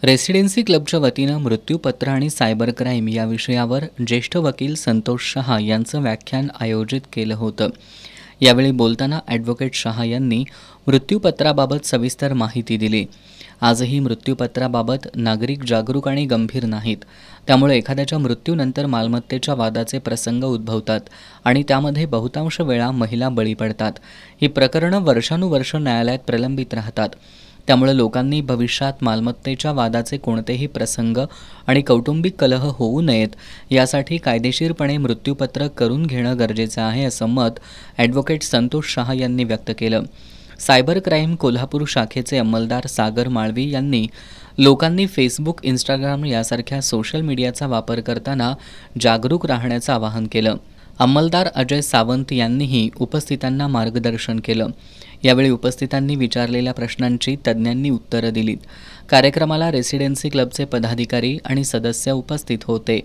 Residency क्लबच्या वतीनं मृत्यूपत्र आणि सायबर क्राईम या विषयावर ज्येष्ठ वकील संतोष शहा यांचं व्याख्यान आयोजित केलं होतं। यावेळी बोलताना ॲडव्होकेट शहा यांनी मृत्यूपत्राबाबत सविस्तर माहिती दिली। आजही मृत्यूपत्राबाबत नागरिक जागरूक आणि गंभीर नाहीत, त्यामुळे एखाद्याच्या मृत्यूनंतर मालमत्तेच्या वादाचे प्रसंग उद्भवतात आणि त्यामध्ये बहुतांश वेळा महिला बळी पडतात। ही प्रकरणं वर्षानुवर्ष न्यायालयात प्रलंबित राहतात। त्यामुळे लोकांनी भविष्यात मालमत्तेच्या वादाचे कोणतेही प्रसंग आणि कौटुंबिक कलह होऊ नयेत यासाठी कायदेशीरपणे मृत्यूपत्र करून घेणं गरजेचं आहे, असं मत ॲडव्होकेट संतोष शहा यांनी व्यक्त केलं। सायबर क्राईम कोल्हापूर शाखेचे अंमलदार सागर माळवी यांनी लोकांनी फेसबुक, इंस्टाग्राम यासारख्या सोशल मीडियाचा वापर करताना जागरूक राहण्याचं आवाहन केलं। अंमलदार अजय सावंत यांनीही उपस्थितांना मार्गदर्शन केलं। यावेळी उपस्थितांनी विचारलेल्या प्रश्नांची तज्ज्ञांनी उत्तरं दिलीत। कार्यक्रमाला रेसिडेन्सी क्लबचे पदाधिकारी आणि सदस्य उपस्थित होते।